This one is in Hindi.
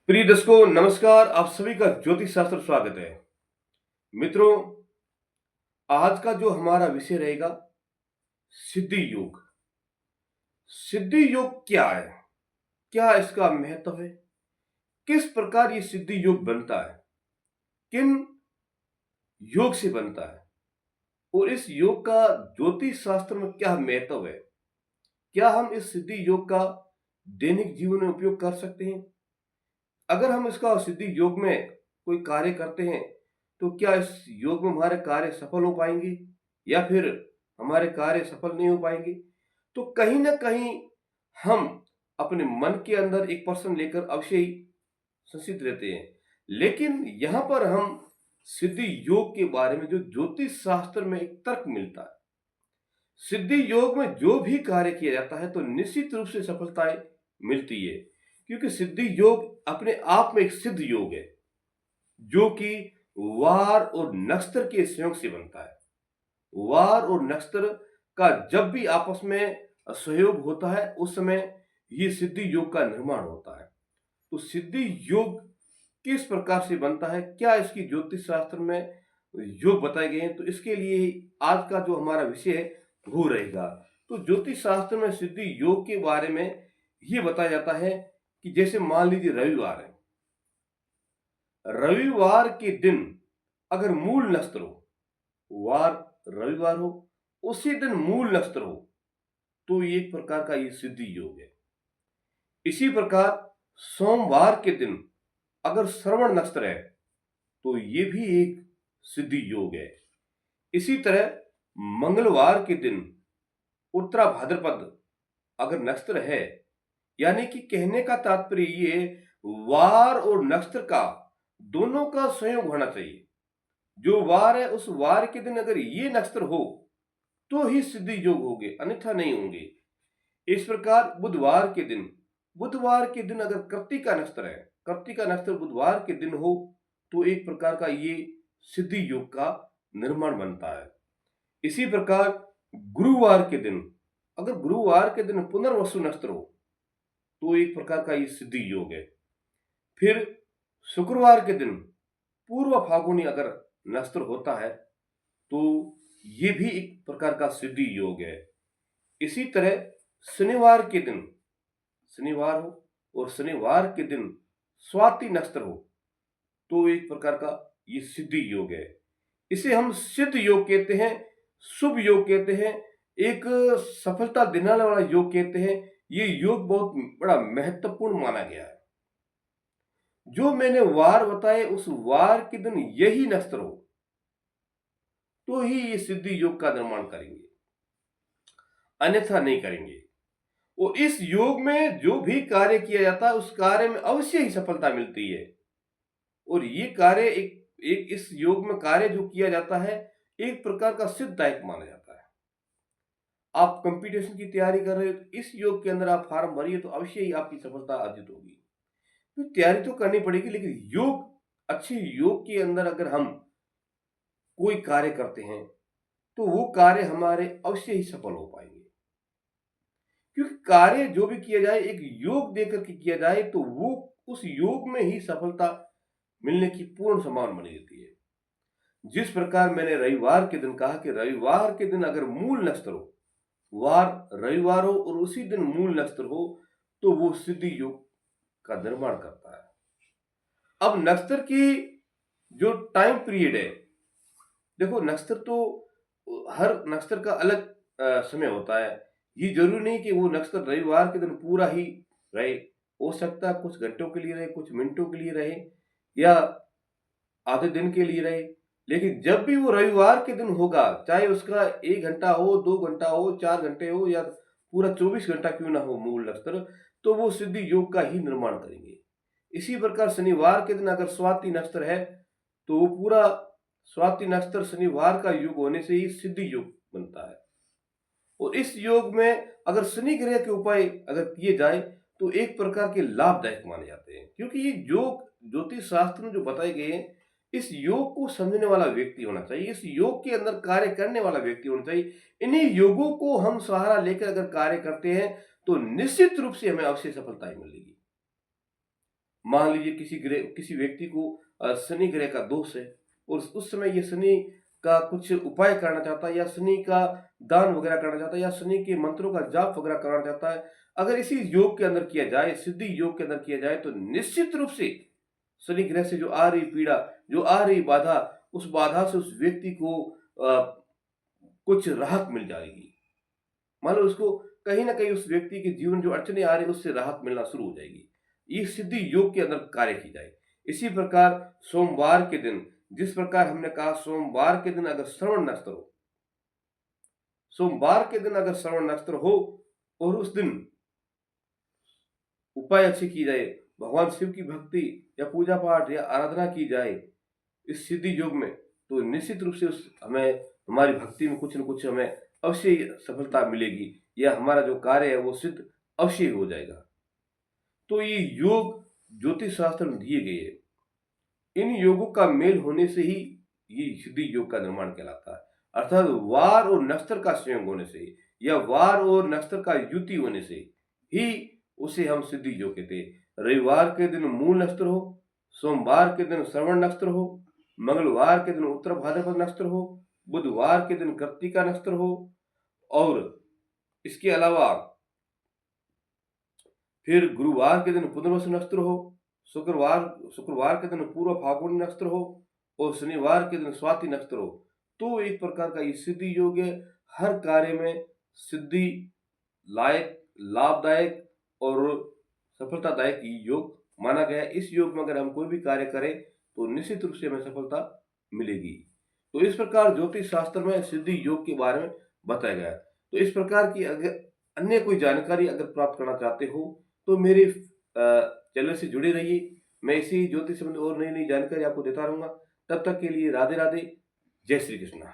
प्रिय दर्शकों नमस्कार। आप सभी का ज्योतिष शास्त्र स्वागत है। मित्रों, आज का जो हमारा विषय रहेगा सिद्धि योग। सिद्धि योग क्या है, क्या इसका महत्व है, किस प्रकार ये सिद्धि योग बनता है, किन योग से बनता है और इस योग का ज्योतिष शास्त्र में क्या महत्व है। क्या हम इस सिद्धि योग का दैनिक जीवन में उपयोग कर सकते हैं? अगर हम इसका सिद्धि योग में कोई कार्य करते हैं तो क्या इस योग में हमारे कार्य सफल हो पाएंगे या फिर हमारे कार्य सफल नहीं हो पाएंगे? तो कहीं ना कहीं हम अपने मन के अंदर एक पर्सन लेकर अवश्य ही संसित रहते हैं। लेकिन यहाँ पर हम सिद्धि योग के बारे में जो ज्योतिष शास्त्र में एक तर्क मिलता है, सिद्धि योग में जो भी कार्य किया जाता है तो निश्चित रूप से सफलताएं मिलती है, क्योंकि सिद्धि योग अपने आप में एक सिद्ध योग है जो कि वार और नक्षत्र के संयोग से बनता है। वार और नक्षत्र का जब भी आपस में सहयोग होता है उस समय ये सिद्धि योग का निर्माण होता है। तो सिद्धि योग किस प्रकार से बनता है, क्या इसकी ज्योतिष शास्त्र में योग बताए गए हैं, तो इसके लिए आज का जो हमारा विषय है वो रहेगा। तो ज्योतिष शास्त्र में सिद्धि योग के बारे में ये बताया जाता है कि जैसे मान लीजिए रविवार है, रविवार के दिन अगर मूल नक्षत्र हो, वार रविवार हो, उसी दिन मूल नक्षत्र हो, तो ये एक प्रकार का ये सिद्धि योग है। इसी प्रकार सोमवार के दिन अगर श्रवण नक्षत्र है तो ये भी एक सिद्धि योग है। इसी तरह मंगलवार के दिन उत्तरा भाद्रपद अगर नक्षत्र है, यानी कि कहने का तात्पर्य ये वार और नक्षत्र का दोनों का संयोग होना चाहिए। जो वार है उस वार के दिन अगर ये नक्षत्र हो तो ही सिद्धि योग होंगे, अन्यथा नहीं होंगे। इस प्रकार बुधवार के दिन अगर कृत्तिका नक्षत्र है, कृत्तिका नक्षत्र बुधवार के दिन हो तो एक प्रकार का ये सिद्धि योग का निर्माण बनता है। इसी प्रकार गुरुवार के दिन अगर गुरुवार के दिन पुनर्वसु नक्षत्र हो तो एक प्रकार का ये सिद्धि योग है। फिर शुक्रवार के दिन पूर्व फागुनी अगर नक्षत्र होता है तो ये भी एक प्रकार का सिद्धि योग है। इसी तरह शनिवार के दिन शनिवार हो और शनिवार के दिन स्वाति नक्षत्र हो तो एक प्रकार का ये सिद्धि योग है। इसे हम सिद्ध योग कहते हैं, शुभ योग कहते हैं, एक सफलता देने वाला योग कहते हैं। ये योग बहुत बड़ा महत्वपूर्ण माना गया है। जो मैंने वार बताए उस वार के दिन यही नक्षत्र हो तो ही ये सिद्धि योग का निर्माण करेंगे, अन्यथा नहीं करेंगे। और इस योग में जो भी कार्य किया जाता है उस कार्य में अवश्य ही सफलता मिलती है। और ये कार्य एक इस योग में कार्य जो किया जाता है एक प्रकार का सिद्धदायक माना जाता है। आप कंपटीशन की तैयारी कर रहे हो तो इस योग के अंदर आप फार्म भरिए तो अवश्य ही आपकी सफलता अर्जित होगी। तो तैयारी तो करनी पड़ेगी, लेकिन अच्छे योग के अंदर अगर हम कोई कार्य करते हैं तो वो कार्य हमारे अवश्य ही सफल हो पाएंगे। क्योंकि कार्य जो भी किया जाए एक योग देकर के किया जाए तो वो उस योग में ही सफलता मिलने की पूर्ण संभावना बनी रहती है। जिस प्रकार मैंने रविवार के दिन कहा कि रविवार के दिन अगर मूल नक्षत्र हो, वार रविवार हो और उसी दिन मूल नक्षत्र हो तो वो सिद्धि योग का निर्माण करता है। अब नक्षत्र की जो टाइम पीरियड है, देखो नक्षत्र तो हर नक्षत्र का अलग समय होता है। ये जरूरी नहीं कि वो नक्षत्र रविवार के दिन पूरा ही रहे, हो सकता है कुछ घंटों के लिए रहे, कुछ मिनटों के लिए रहे या आधे दिन के लिए रहे। लेकिन जब भी वो रविवार के दिन होगा, चाहे उसका 1 घंटा हो, 2 घंटा हो, 4 घंटे हो या पूरा 24 घंटा क्यों ना हो मूल नक्षत्र, तो वो सिद्धि योग का ही निर्माण करेंगे। इसी प्रकार शनिवार के दिन अगर स्वाति नक्षत्र है तो वो पूरा स्वाति नक्षत्र शनिवार का योग होने से ही सिद्धि योग बनता है। और इस योग में अगर शनि ग्रह के उपाय अगर किए जाए तो एक प्रकार के लाभदायक माने जाते हैं, क्योंकि ये योग ज्योतिष शास्त्र में जो बताए गए हैं इस योग को समझने वाला व्यक्ति होना चाहिए, इस योग के अंदर कार्य करने वाला व्यक्ति होना चाहिए। इन्हीं योगों को हम सहारा लेकर अगर कार्य करते हैं तो निश्चित रूप से हमें अवश्य सफलता ही मिलेगी। मान लीजिए किसी व्यक्ति को शनि ग्रह का दोष है और उस समय ये शनि का कुछ उपाय करना चाहता है या शनि का दान वगैरह करना चाहता है या शनि के मंत्रों का जाप वगैरह करना चाहता है, अगर इसी योग के अंदर किया जाए, सिद्धि योग के अंदर किया जाए, तो निश्चित रूप से शनि ग्रह से जो आ रही पीड़ा, जो आ रही बाधा, उस बाधा से उस व्यक्ति को कुछ राहत मिल जाएगी। मान लो उसको कहीं ना कहीं उस व्यक्ति के जीवन जो अड़चने आ रही है उससे राहत मिलना शुरू हो जाएगी। ये सिद्धि योग के अंदर कार्य की जाए। इसी प्रकार सोमवार के दिन, जिस प्रकार हमने कहा सोमवार के दिन अगर श्रवण नक्षत्र हो, सोमवार के दिन अगर श्रवण नक्षत्र हो और उस दिन उपाय अच्छी की जाए, भगवान शिव की भक्ति या पूजा पाठ या आराधना की जाए इस सिद्धि योग में, तो निश्चित रूप से उस हमें हमारी भक्ति में कुछ न कुछ हमें अवश्य ही सफलता मिलेगी या हमारा जो कार्य है वो सिद्ध अवश्य ही हो जाएगा। तो ये योग ज्योतिष शास्त्र में दिए गए हैं। इन योगों का मेल होने से ही ये सिद्धि योग का निर्माण कहलाता है। अर्थात वार और नक्षत्र का संयोग होने से या वार और नक्षत्र का युति होने से ही उसे हम सिद्धि योग कहते हैं। रविवार के दिन मूल नक्षत्र हो, सोमवार के दिन श्रवण नक्षत्र हो, मंगलवार के दिन उत्तर भाद्रपद नक्षत्र हो, बुधवार के दिन कृत्तिका नक्षत्र हो और इसके अलावा फिर गुरुवार के दिन पुनर्वसु नक्षत्र हो, शुक्रवार के दिन पूर्व फाल्गुनी नक्षत्र हो और शनिवार के दिन स्वाति नक्षत्र हो। तो एक प्रकार का ये सिद्धि योग है। हर कार्य में सिद्धि लायक, लाभदायक और सफलतादायक ये योग माना गया है। इस योग में अगर हम कोई भी कार्य करें तो निश्चित रूप से हमें सफलता मिलेगी। तो इस प्रकार ज्योतिष शास्त्र में सिद्धि योग के बारे में बताया गया है। तो इस प्रकार की अगर अन्य कोई जानकारी अगर प्राप्त करना चाहते हो तो मेरे चैनल से जुड़े रहिए। मैं इसी ज्योतिष संबंधी और नई नई जानकारी आपको देता रहूंगा। तब तक के लिए राधे राधे, जय श्री कृष्ण।